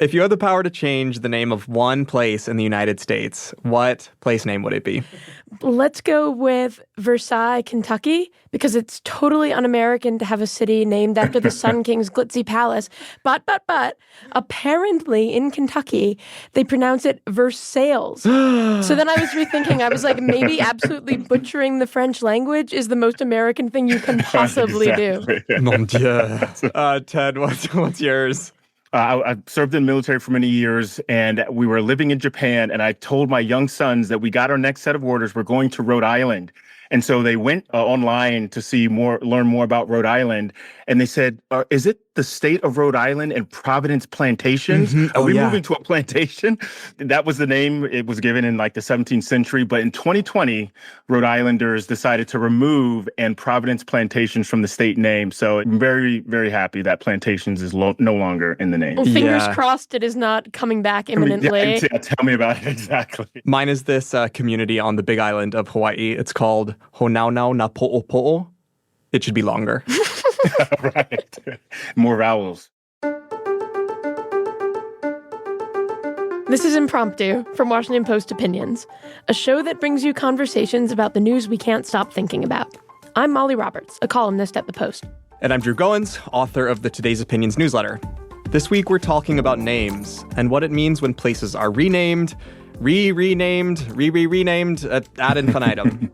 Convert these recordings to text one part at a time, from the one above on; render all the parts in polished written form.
If you had the power to change the name of one place in the United States, what place name would it be? Let's go with Versailles, Kentucky, because it's totally un-American to have a city named after the Sun King's glitzy palace. But, apparently in Kentucky, they pronounce it Versailles. So then I was rethinking, I was like, maybe absolutely butchering the French language is the most American thing you can possibly do. Mon Dieu. Ted, what's yours? I served in the military for many years, and we were living in Japan, and I told my young sons that we got our next set of orders. We're going to Rhode Island. And so they went online to learn more about Rhode Island. And they said, is it the state of Rhode Island and Providence Plantations? Mm-hmm. Are we moving to a plantation? That was the name. It was given in like the 17th century. But in 2020, Rhode Islanders decided to remove and Providence Plantations from the state name. So I'm very, very happy that Plantations is no longer in the name. Well, fingers crossed it is not coming back imminently. Yeah, tell me about it. Exactly. Mine is this community on the big island of Hawaii. It's called Honaunau na Po'opo'o. It should be longer. Right. More vowels. This is Impromptu from Washington Post Opinions, a show that brings you conversations about the news we can't stop thinking about. I'm Molly Roberts, a columnist at The Post. And I'm Drew Goins, author of the Today's Opinions newsletter. This week we're talking about names and what it means when places are renamed, renamed, renamed ad infinitum.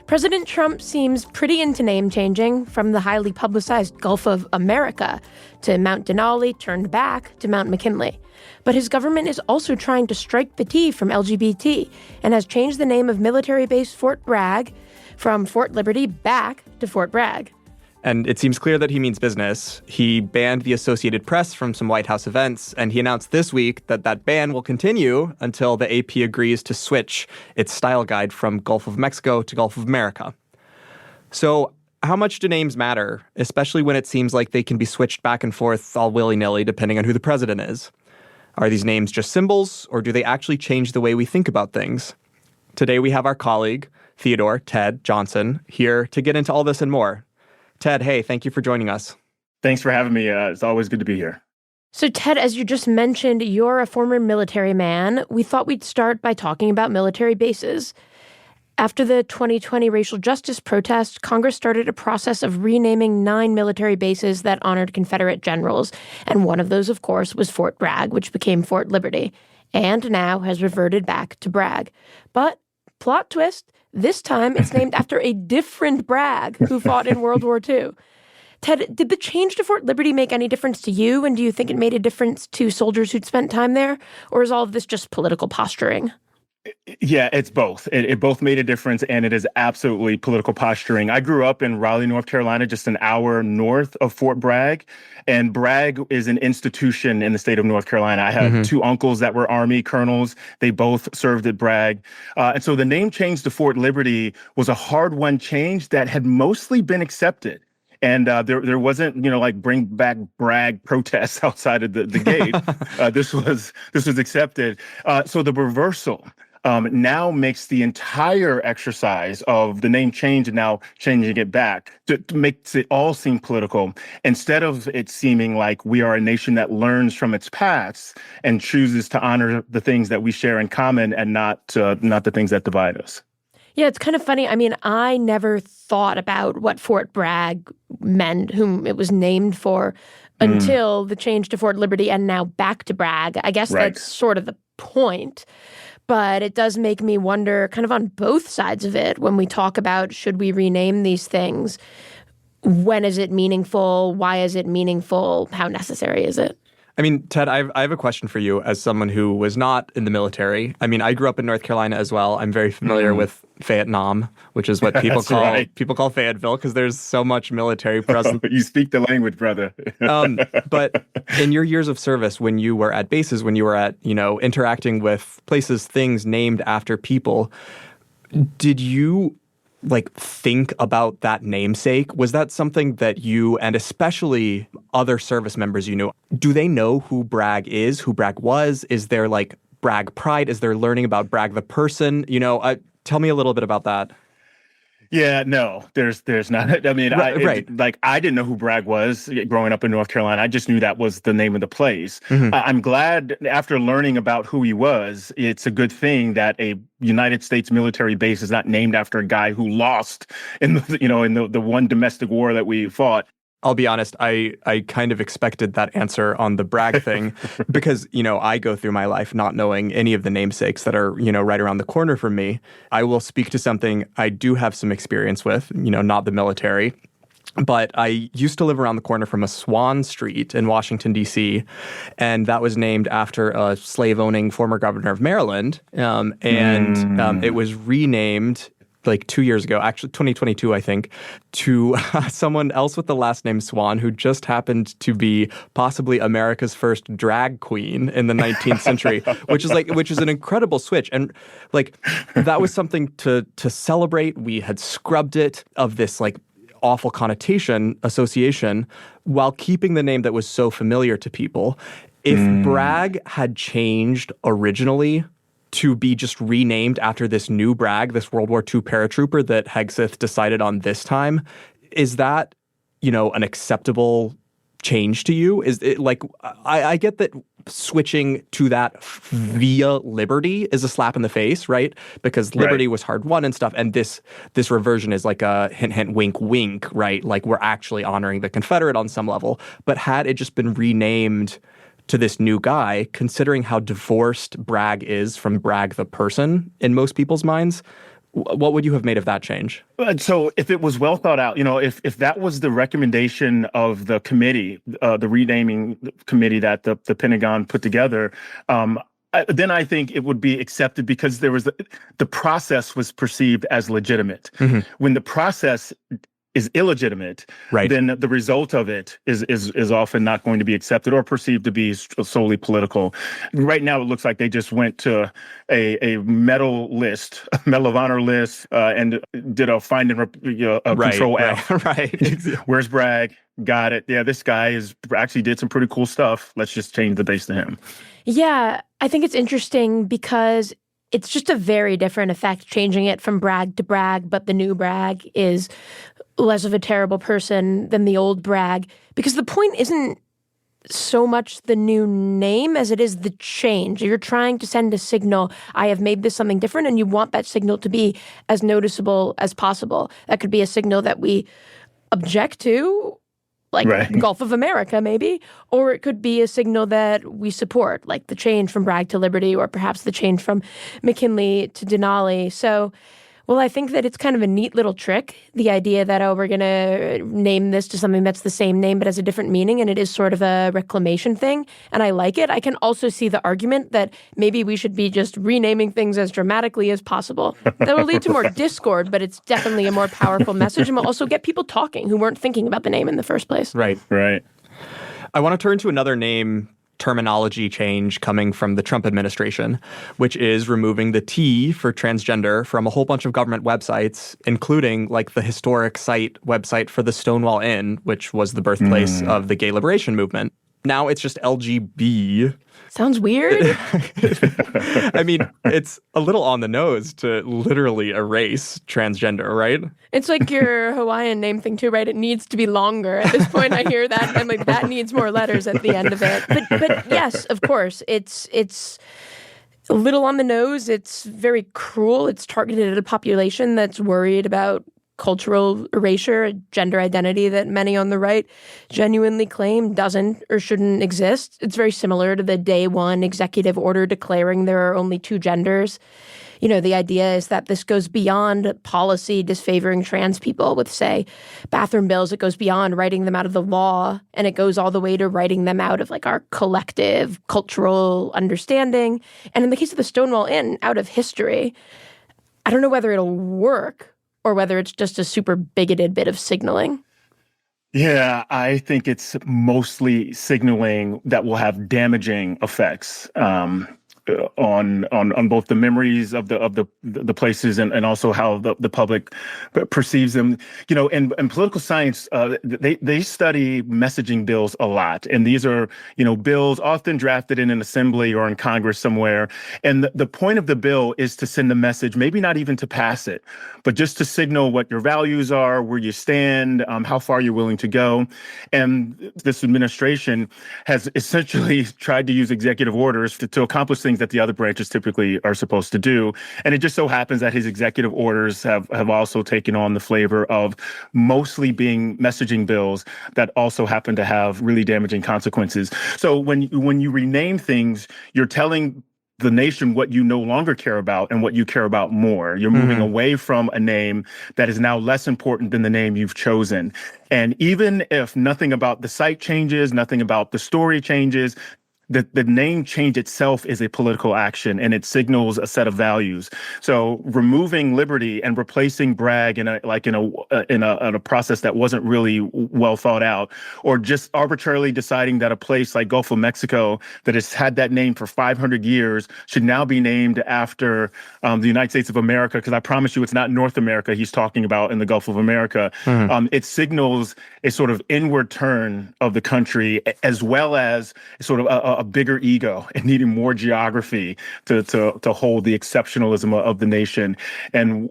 President Trump seems pretty into name changing, from the highly publicized Gulf of America to Mount Denali turned back to Mount McKinley. But his government is also trying to strike the T from LGBT and has changed the name of military base Fort Bragg from Fort Liberty back to Fort Bragg. And it seems clear that he means business. He banned the Associated Press from some White House events, and he announced this week that that ban will continue until the AP agrees to switch its style guide from Gulf of Mexico to Gulf of America. So how much do names matter, especially when it seems like they can be switched back and forth all willy-nilly depending on who the president is? Are these names just symbols, or do they actually change the way we think about things? Today we have our colleague, Ted Johnson, here to get into all this and more. Ted, hey, thank you for joining us. Thanks for having me. It's always good to be here. So, Ted, as you just mentioned, you're a former military man. We thought we'd start by talking about military bases. After the 2020 racial justice protests, Congress started a process of renaming 9 military bases that honored Confederate generals. And one of those, of course, was Fort Bragg, which became Fort Liberty, and now has reverted back to Bragg. But, plot twist, this time it's named after a different Bragg who fought in World War II. Ted, did the change to Fort Liberty make any difference to you? And do you think it made a difference to soldiers who'd spent time there? Or is all of this just political posturing? Yeah, it's both. It both made a difference, and it is absolutely political posturing. I grew up in Raleigh, North Carolina, just an hour north of Fort Bragg, and Bragg is an institution in the state of North Carolina. I have 2 uncles that were Army colonels. They both served at Bragg. And so the name change to Fort Liberty was a hard-won change that had mostly been accepted. And there wasn't, like bring back Bragg protests outside of the gate. This was accepted. So the reversal now makes the entire exercise of the name change and now changing it back to makes it all seem political, instead of it seeming like we are a nation that learns from its past and chooses to honor the things that we share in common and not the things that divide us. Yeah, it's kind of funny. I mean, I never thought about what Fort Bragg meant, whom it was named for, until the change to Fort Liberty and now back to Bragg. I guess that's sort of the point. But it does make me wonder, kind of on both sides of it, when we talk about should we rename these things, when is it meaningful? Why is it meaningful? How necessary is it? I mean, Ted, I have a question for you as someone who was not in the military. I mean, I grew up in North Carolina as well. I'm very familiar with Vietnam, which is what people call Fayetteville, because there's so much military presence. You speak the language, brother. But in your years of service, when you were at bases, when you were at, interacting with places, things named after people, did you think about that namesake? Was that something that you, and especially other service members you knew, do they know who Bragg is, who Bragg was? Is there Bragg pride? Is there learning about Bragg the person? Tell me a little bit about that. Yeah, no, there's not. I mean, Right. I didn't know who Bragg was growing up in North Carolina. I just knew that was the name of the place. Mhm. I'm glad after learning about who he was, it's a good thing that a United States military base is not named after a guy who lost in the one domestic war that we fought. I'll be honest, I kind of expected that answer on the Bragg thing because, I go through my life not knowing any of the namesakes that are, right around the corner from me. I will speak to something I do have some experience with, not the military. But I used to live around the corner from a Swan Street in Washington, D.C., and that was named after a slave-owning former governor of Maryland. It was renamed like 2 years ago, actually 2022, I think, to someone else with the last name Swan, who just happened to be possibly America's first drag queen in the 19th century, which is an incredible switch. And like that was something to celebrate. We had scrubbed it of this like awful connotation association while keeping the name that was so familiar to people. If Bragg had changed originally to be just renamed after this new Bragg, this World War II paratrooper that Hegseth decided on this time, is that, an acceptable change to you? Is it like, I get that switching to that via Liberty is a slap in the face, right? Because Liberty was hard won and stuff. And this reversion is like a hint, hint, wink, wink, right? Like we're actually honoring the Confederate on some level. But had it just been renamed to this new guy, considering how divorced Bragg is from Bragg the person in most people's minds, what would you have made of that change? So if it was well thought out, if that was the recommendation of the committee, the renaming committee that the Pentagon put together, then I think it would be accepted because there was the process was perceived as legitimate. Mm-hmm. When the process is illegitimate, then the result of it is often not going to be accepted or perceived to be solely political. Right now, it looks like they just went to a medal of honor list, and did a find and control F. Right. Where's Bragg? Got it. Yeah, this guy actually did some pretty cool stuff. Let's just change the base to him. Yeah, I think it's interesting because it's just a very different effect changing it from Bragg to Bragg, but the new Bragg is less of a terrible person than the old Bragg, because the point isn't so much the new name as it is the change. You're trying to send a signal, I have made this something different, and you want that signal to be as noticeable as possible. That could be a signal that we object to, like Gulf of America maybe, or it could be a signal that we support, like the change from Bragg to Liberty, or perhaps the change from McKinley to Denali. So, well, I think that it's kind of a neat little trick, the idea that, we're going to name this to something that's the same name but has a different meaning, and it is sort of a reclamation thing, and I like it. I can also see the argument that maybe we should be just renaming things as dramatically as possible. That will lead to more discord, but it's definitely a more powerful message, and will also get people talking who weren't thinking about the name in the first place. Right. I want to turn to another name terminology change coming from the Trump administration, which is removing the T for transgender from a whole bunch of government websites, including like the historic website for the Stonewall Inn, which was the birthplace of the gay liberation movement. Now it's just LGB. Sounds weird. I mean, it's a little on the nose to literally erase transgender, right? It's like your Hawaiian name thing too, right? It needs to be longer. At this point, I hear that, and like that needs more letters at the end of it. But yes, of course, it's a little on the nose. It's very cruel. It's targeted at a population that's worried about cultural erasure, a gender identity that many on the right genuinely claim doesn't or shouldn't exist. It's very similar to the day one executive order declaring there are only two genders. The idea is that this goes beyond policy disfavoring trans people with, say, bathroom bills. It goes beyond writing them out of the law, and it goes all the way to writing them out of like our collective cultural understanding. And in the case of the Stonewall Inn, out of history. I don't know whether it'll work or whether it's just a super bigoted bit of signaling. Yeah, I think it's mostly signaling that will have damaging effects. on both the memories of the places and also how the public perceives them. In political science, they study messaging bills a lot, and these are bills often drafted in an assembly or in Congress somewhere. And the point of the bill is to send a message, maybe not even to pass it, but just to signal what your values are, where you stand, how far you're willing to go. And this administration has essentially tried to use executive orders to accomplish things that the other branches typically are supposed to do. And it just so happens that his executive orders have also taken on the flavor of mostly being messaging bills that also happen to have really damaging consequences. So when you rename things, you're telling the nation what you no longer care about and what you care about more. You're moving away from a name that is now less important than the name you've chosen. And even if nothing about the site changes, nothing about the story changes, the name change itself is a political action, and it signals a set of values. So removing Liberty and replacing Bragg in a process that wasn't really well thought out, or just arbitrarily deciding that a place like Gulf of Mexico that has had that name for 500 years should now be named after the United States of America, because I promise you it's not North America he's talking about in the Gulf of America. It signals a sort of inward turn of the country, as well as sort of a bigger ego and needing more geography to hold the exceptionalism of the nation. And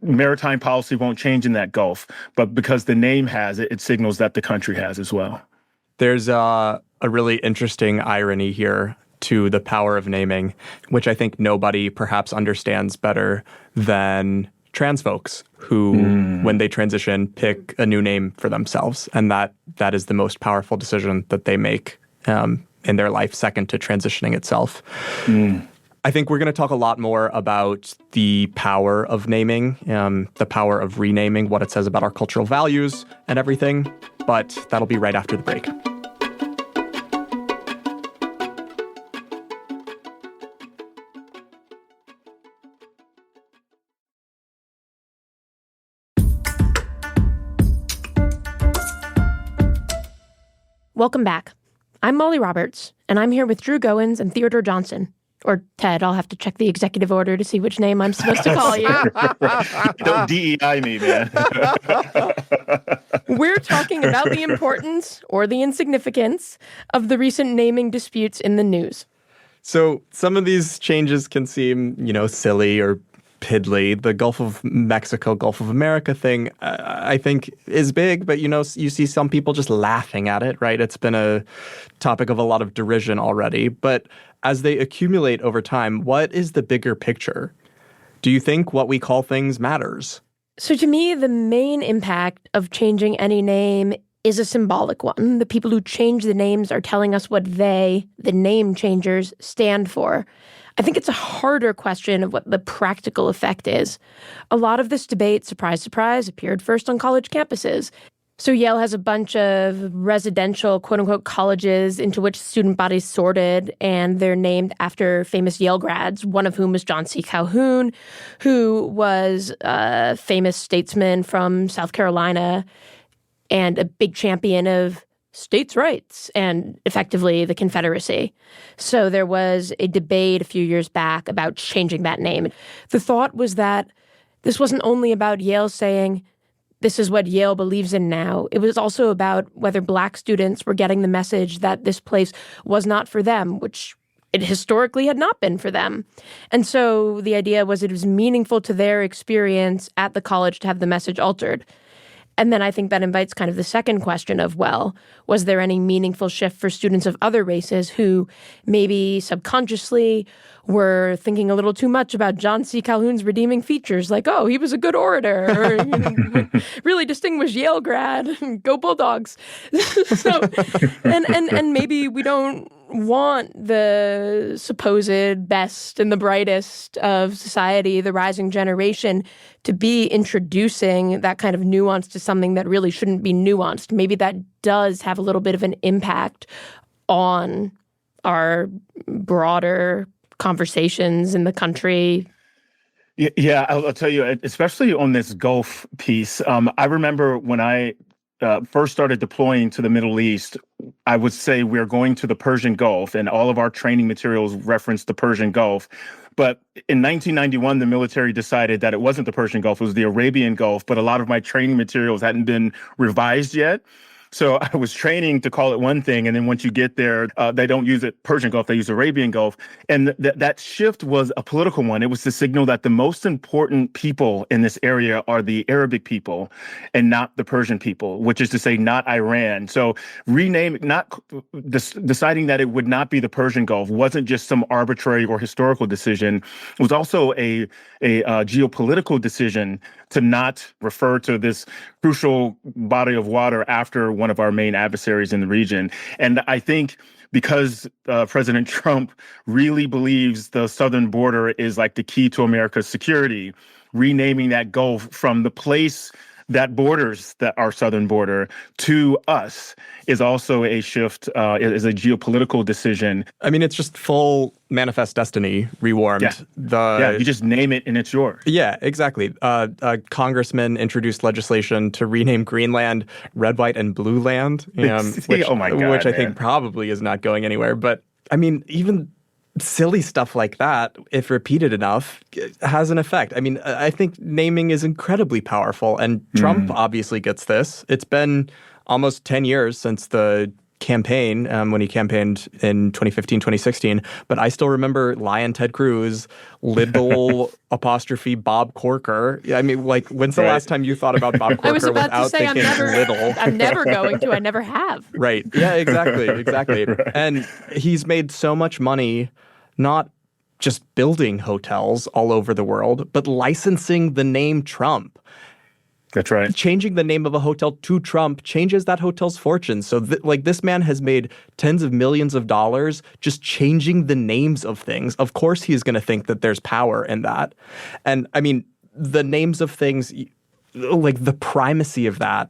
maritime policy won't change in that Gulf, but because the name has it, it signals that the country has as well. There's a really interesting irony here to the power of naming, which I think nobody perhaps understands better than trans folks who, when they transition, pick a new name for themselves. And that is the most powerful decision that they make in their life, second to transitioning itself. I think we're going to talk a lot more about the power of naming, the power of renaming, what it says about our cultural values and everything. But that'll be right after the break. Welcome back. I'm Molly Roberts, and I'm here with Drew Goins and Theodore Johnson. Or Ted, I'll have to check the executive order to see which name I'm supposed to call you. Don't DEI me, man. We're talking about the importance or the insignificance of the recent naming disputes in the news. So some of these changes can seem, silly or piddly. The Gulf of Mexico, Gulf of America thing, I think is big, but you see some people just laughing at it, right? It's been a topic of a lot of derision already. But as they accumulate over time, what is the bigger picture? Do you think what we call things matters? So to me, the main impact of changing any name is a symbolic one. The people who change the names are telling us what they, the name changers, stand for. I think it's a harder question of what the practical effect is. A lot of this debate, surprise, surprise, appeared first on college campuses. So Yale has a bunch of residential, quote-unquote, colleges into which student bodies sorted, and they're named after famous Yale grads, one of whom was John C. Calhoun, who was a famous statesman from South Carolina and a big champion of states' rights and effectively the Confederacy. So there was a debate a few years back about changing that name. The thought was that this wasn't only about Yale saying, this is what Yale believes in now. It was also about whether Black students were getting the message that this place was not for them, which it historically had not been for them. And so the idea was it was meaningful to their experience at the college to have the message altered. And then I think that invites kind of the second question of, well, was there any meaningful shift for students of other races who maybe subconsciously were thinking a little too much about John C. Calhoun's redeeming features, like, oh, he was a good orator, or really distinguished Yale grad, go Bulldogs. So, and maybe we don't want the supposed best and the brightest of society, the rising generation, to be introducing that kind of nuance to something that really shouldn't be nuanced. Maybe that does have a little bit of an impact on our broader conversations in the country. Yeah, I'll tell you, especially on this Gulf piece. I remember when I first started deploying to the Middle East, I would say we're going to the Persian Gulf, and all of our training materials reference the Persian Gulf. But in 1991, the military decided that it wasn't the Persian Gulf, it was the Arabian Gulf, but a lot of my training materials hadn't been revised yet. So I was training to call it one thing, and then once you get there, they don't use it Persian Gulf, they use Arabian Gulf. And that shift was a political one. It was to signal that the most important people in this area are the Arabic people and not the Persian people, which is to say not Iran. So deciding that it would not be the Persian Gulf wasn't just some arbitrary or historical decision. It was also a geopolitical decision to not refer to this crucial body of water after one of our main adversaries in the region. And I think because President Trump really believes the southern border is like the key to America's security, renaming that Gulf from the place that borders our southern border to us is also a shift, is a geopolitical decision. I mean, it's just full manifest destiny rewarmed. Yeah, you just name it and it's yours. Yeah, exactly. A congressman introduced legislation to rename Greenland Red, White, and Blue Land, which, oh my God, which I think probably is not going anywhere. But I mean, even silly stuff like that, if repeated enough, has an effect. I mean, I think naming is incredibly powerful, and Trump obviously gets this. It's been almost 10 years since the campaign, when he campaigned in 2015, 2016. But I still remember Lion Ted Cruz, Little apostrophe Bob Corker. I mean, like, when's the last time you thought about Bob Corker without thinking Little? I'm never going to. I never have. Right. Yeah, exactly. Right. And he's made so much money, not just building hotels all over the world, but licensing the name Trump. That's right. Changing the name of a hotel to Trump changes that hotel's fortune. So this man has made tens of millions of dollars just changing the names of things. Of course, he's going to think that there's power in that. And I mean, the names of things, like the primacy of that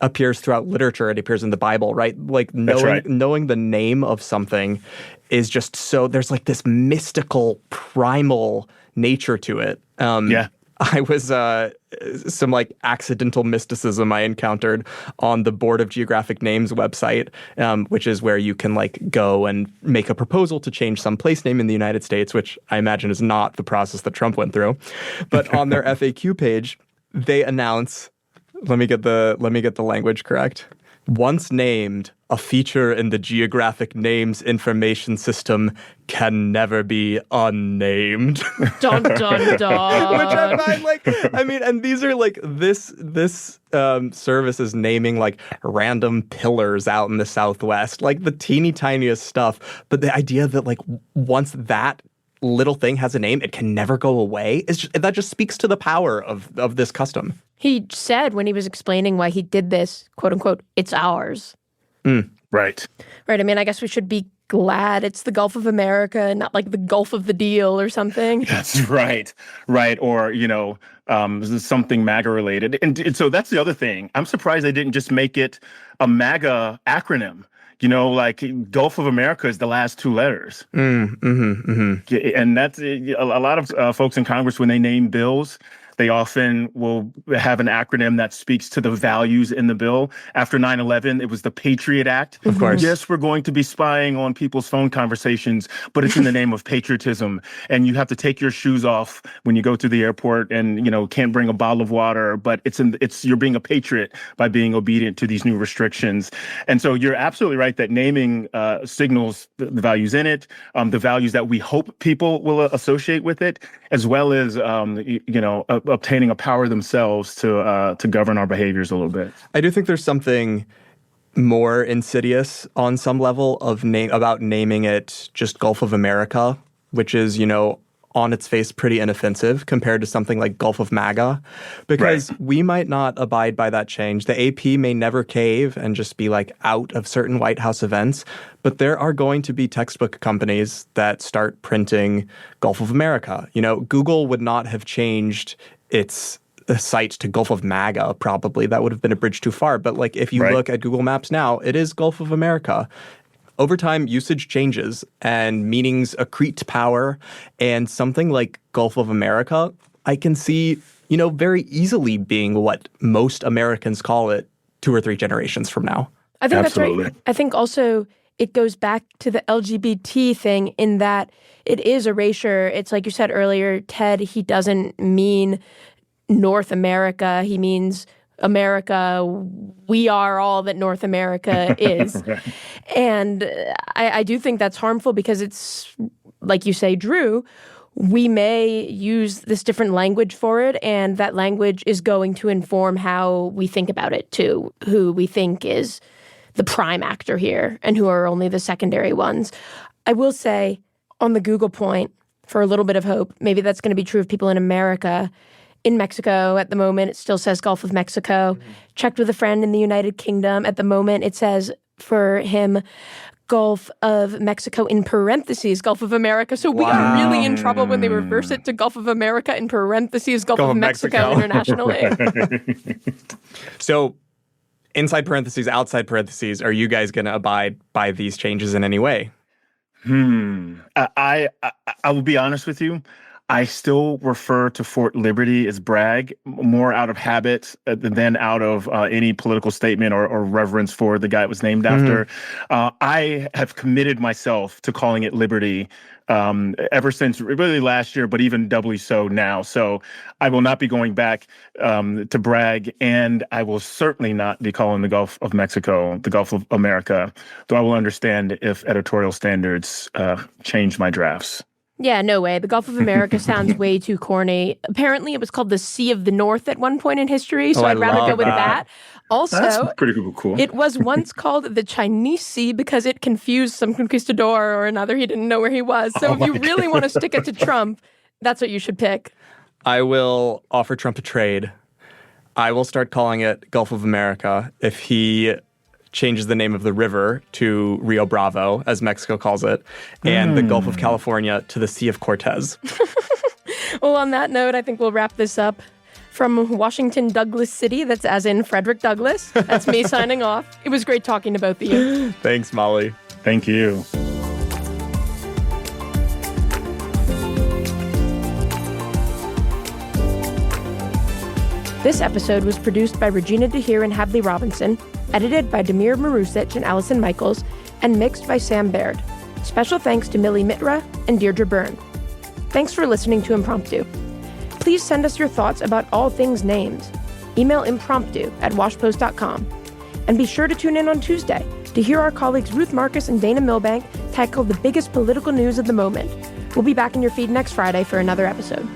appears throughout literature. It appears in the Bible, right? Like knowing the name of something is just so, there's like this mystical, primal nature to it. I was some like accidental mysticism I encountered on the Board of Geographic Names website, which is where you can like go and make a proposal to change some place name in the United States, which I imagine is not the process that Trump went through. But on their FAQ page, they announce, let me get the language correct. Once named, a feature in the Geographic Names Information System can never be unnamed. Dun, dun, dun. Which I find like, I mean, and these are like, this service is naming like random pillars out in the Southwest, like the teeny tiniest stuff. But the idea that like once that little thing has a name, it can never go away. That just speaks to the power of this custom. He said when he was explaining why he did this, quote unquote, it's ours. Right. Right. I mean, I guess we should be glad it's the Gulf of America and not like the Gulf of the Deal or something. That's right. Right. Or, something MAGA related. And so that's the other thing. I'm surprised they didn't just make it a MAGA acronym. Like Gulf of America is the last two letters. And that's a lot of folks in Congress, when they name bills, they often will have an acronym that speaks to the values in the bill. After 9/11, it was the Patriot Act. Of course. Yes, we're going to be spying on people's phone conversations, but it's in the name of patriotism. And you have to take your shoes off when you go to the airport and, can't bring a bottle of water, but you're being a patriot by being obedient to these new restrictions. And so you're absolutely right that naming signals the values in it, the values that we hope people will associate with it, as well as, obtaining a power themselves to govern our behaviors a little bit. I do think there's something more insidious on some level about naming it just Gulf of America, which is, on its face pretty inoffensive compared to something like Gulf of MAGA, because we might not abide by that change. The AP may never cave and just be like out of certain White House events, but there are going to be textbook companies that start printing Gulf of America. Google would not have changed its site to Gulf of MAGA, probably. That would have been a bridge too far. But like if you look at Google Maps now, it is Gulf of America. Over time, usage changes and meanings accrete to power. And something like Gulf of America, I can see, very easily being what most Americans call it 2 or 3 generations from now. I think Absolutely. that's right. I think also it goes back to the LGBT thing in that it is erasure. It's like you said earlier, Ted, he doesn't mean North America. He means America. We are all that North America is. Right. And I do think that's harmful because it's, like you say, Drew, we may use this different language for it, and that language is going to inform how we think about it too, who we think is the prime actor here and who are only the secondary ones. I will say, on the Google point, for a little bit of hope, maybe that's going to be true of people in America. In Mexico, at the moment, it still says Gulf of Mexico. Mm-hmm. Checked with a friend in the United Kingdom. At the moment, it says for him, Gulf of Mexico in parentheses, Gulf of America. So we are really in trouble when they reverse it to Gulf of America in parentheses, Gulf of Mexico internationally. So inside parentheses, outside parentheses, are you guys going to abide by these changes in any way? I will be honest with you. I still refer to Fort Liberty as Bragg more out of habit than out of any political statement or reverence for the guy it was named after. I have committed myself to calling it Liberty ever since really last year, but even doubly so now. So I will not be going back to Bragg, and I will certainly not be calling the Gulf of Mexico the Gulf of America, though I will understand if editorial standards change my drafts. Yeah, no way. The Gulf of America sounds way too corny. Apparently, it was called the Sea of the North at one point in history, so I'd rather go with that. Also, that's pretty cool. It was once called the Chinese Sea because it confused some conquistador or another. He didn't know where he was. So if you really want to stick it to Trump, that's what you should pick. I will offer Trump a trade. I will start calling it Gulf of America if he changes the name of the river to Rio Bravo, as Mexico calls it, and the Gulf of California to the Sea of Cortez. Well, on that note, I think we'll wrap this up. From Washington, Douglas City, that's as in Frederick Douglass. That's me signing off. It was great talking to both of you. Thanks, Molly. Thank you. This episode was produced by Regina DeHeer and Hadley Robinson, edited by Demir Marusic and Allison Michaels, and mixed by Sam Baird. Special thanks to Millie Mitra and Deirdre Byrne. Thanks for listening to Impromptu. Please send us your thoughts about all things names. Email impromptu@washpost.com. And be sure to tune in on Tuesday to hear our colleagues Ruth Marcus and Dana Milbank tackle the biggest political news of the moment. We'll be back in your feed next Friday for another episode.